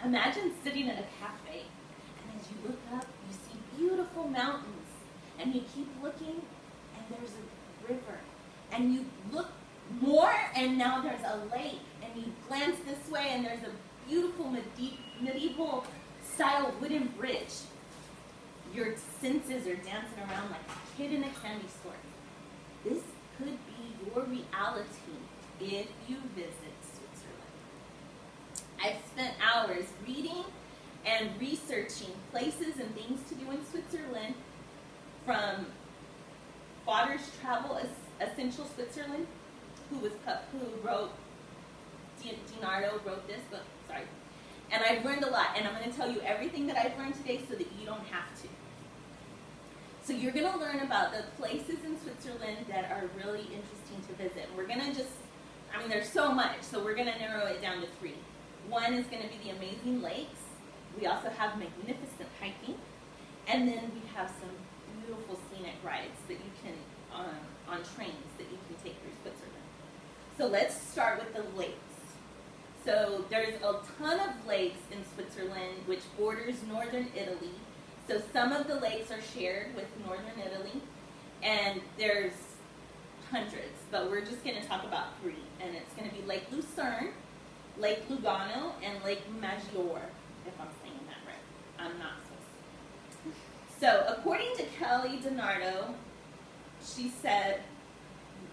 Imagine sitting at a cafe, and as you look up, you see beautiful mountains, and you keep looking, and there's a river, and you look more, and now there's a lake, and you glance this way, and there's a beautiful medieval style wooden bridge. Your senses are dancing around like a kid in a candy store. This could be your reality if you visit Switzerland. I've spent hours reading and researching places and things to do in Switzerland, from Potter's Travel Essential Switzerland, who wrote, DiNardo wrote this book, sorry. And I've learned a lot, and I'm going to tell you everything that I've learned today so that you don't have to. So you're going to learn about the places in Switzerland that are really interesting to visit. We're going to there's so much, so we're going to narrow it down to 3. One is going to be the amazing lakes. We also have magnificent hiking. And then we have some beautiful scenic rides that you can, on trains that you can take through Switzerland. So let's start with the lakes. So there's a ton of lakes in Switzerland which borders northern Italy. So some of the lakes are shared with northern Italy, and there's hundreds, but we're just going to talk about 3. And it's going to be Lake Lucerne, Lake Lugano, and Lake Maggiore, if I'm saying that right. I'm not Swiss. So according to Kelly DiNardo, she said,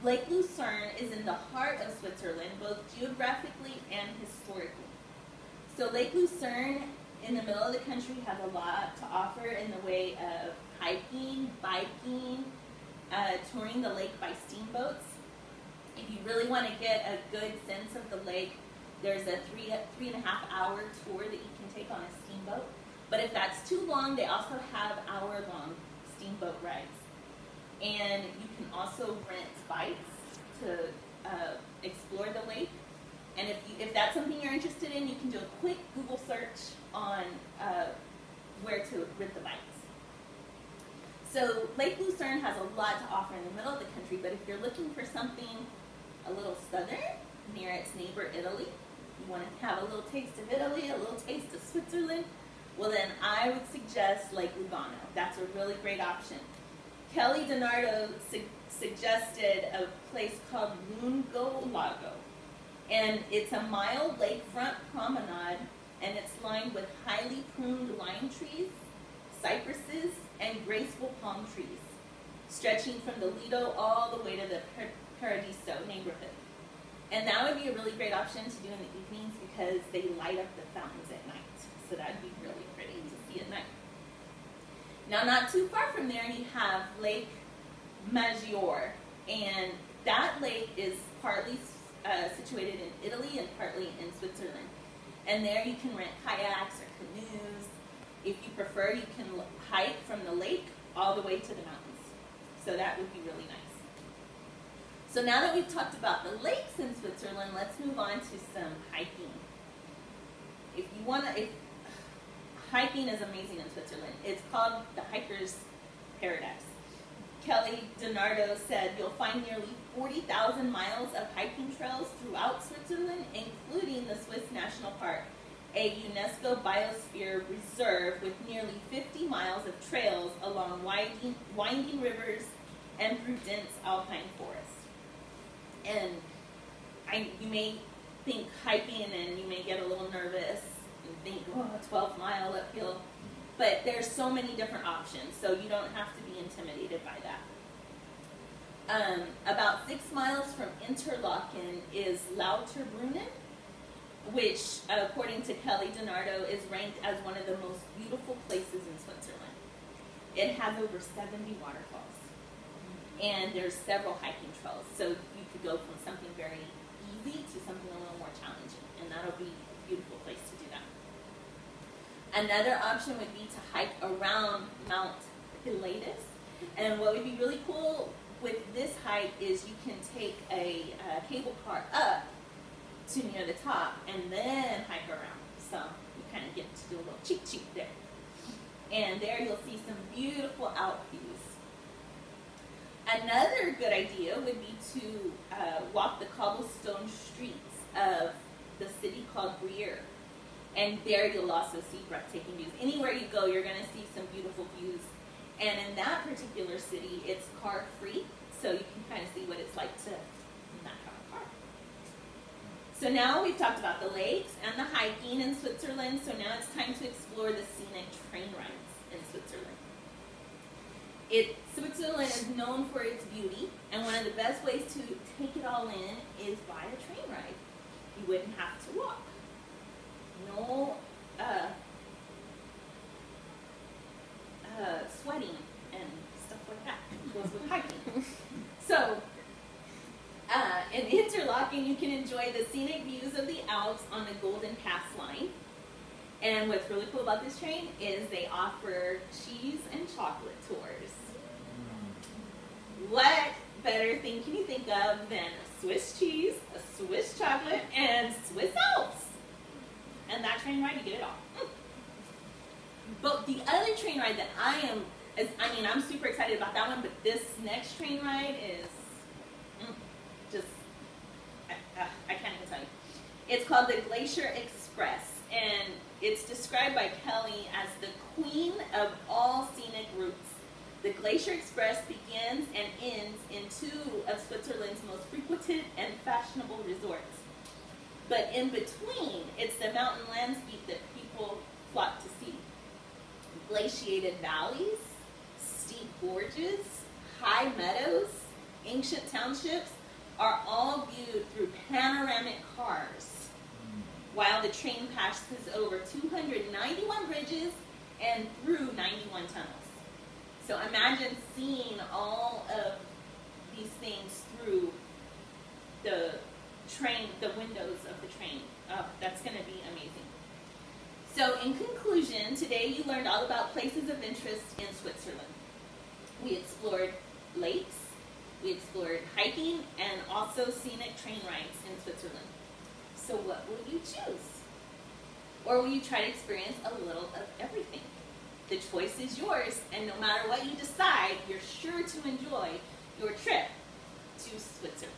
Lake Lucerne is in the heart of Switzerland, both geographically and historically. So Lake Lucerne, in the middle of the country, has a lot to offer in the way of hiking, biking, touring the lake by steamboats. If you really want to get a good sense of the lake, there's a 3.5 hour tour that you can take on a steamboat. But if that's too long, they also have hour-long steamboat rides. And you can also rent bikes to explore the lake. And if that's something you're interested in, you can do a quick Google search on where to rent the bikes. So Lake Lucerne has a lot to offer in the middle of the country, but if you're looking for something a little southern, near its neighbor Italy, you want to have a little taste of Italy, a little taste of Switzerland, well then I would suggest Lake Lugano. That's a really great option. Kelly DiNardo suggested a place called Lungo Lago, and it's a mile lakefront promenade, and it's lined with highly pruned lime trees, cypresses, and graceful palm trees, stretching from the Lido all the way to the Paradiso neighborhood. And that would be a really great option to do in the evenings because they light up the fountains at night. So that'd be really pretty to see at night. Now, not too far from there, you have Lake Maggiore. And that lake is partly situated in Italy and partly in Switzerland. And there you can rent kayaks or canoes. If you prefer, you can hike from the lake all the way to the mountains. So that would be really nice. So now that we've talked about the lakes in Switzerland, let's move on to some hiking. If you want to, hiking is amazing in Switzerland. It's called the Hiker's Paradise. Kelly DiNardo said you'll find nearly 40,000 miles of hiking trails throughout Switzerland, including the Swiss National Park, a UNESCO Biosphere Reserve with nearly 50 miles of trails along winding rivers and through dense alpine forests. And you may think hiking and you may get a little nervous and think, 12-mile uphill. But there's so many different options, so you don't have to be intimidated by that. About 6 miles from Interlaken is Lauterbrunnen, which, according to Kelly DiNardo, is ranked as one of the most beautiful places in Switzerland. It has over 70 waterfalls, and there's several hiking trails, so you could go from something very easy to something a little more challenging, and that'll be a beautiful place to do that. Another option would be to hike around Mount Pilatus, and what would be really cool with this hike is you can take a cable car up to near the top and then hike around. So you kind of get to do a little cheek there. And there you'll see some beautiful Alp views. Another good idea would be to walk the cobblestone streets of the city called Briere. And there you'll also see breathtaking views. Anywhere you go, you're going to see some beautiful views. And in that particular city, it's car free, so you can kind of see what it's like to not have a car. So now we've talked about the lakes and the hiking in Switzerland, so now it's time to explore the scenic train rides in Switzerland. Switzerland is known for its beauty, and one of the best ways to take it all in is by a train ride. You wouldn't have to walk. No sweating and stuff like that goes with hiking. So, in Interlaken, you can enjoy the scenic views of the Alps on the Golden Pass line. And what's really cool about this train is they offer cheese and chocolate tours. What better thing can you think of than a Swiss cheese, a Swiss chocolate, and Swiss Alps? And that train ride, you get it all. But the other train ride that I'm super excited about that one, but this next train ride is I can't even tell you. It's called the Glacier Express, and it's described by Kelly as the queen of all scenic routes. The Glacier Express begins and ends in two of Switzerland's most frequented and fashionable resorts. But in between, it's the mountain landscape that people flock to see. Glaciated valleys, steep gorges, high meadows, ancient townships are all viewed through panoramic cars, while the train passes over 291 bridges and through 91 tunnels. So imagine seeing all of these things through the train, the windows of the train. Oh, that's going to be amazing. So in conclusion, today you learned all about places of interest in Switzerland. We explored lakes, we explored hiking, and also scenic train rides in Switzerland. So what will you choose? Or will you try to experience a little of everything? The choice is yours, and no matter what you decide, you're sure to enjoy your trip to Switzerland.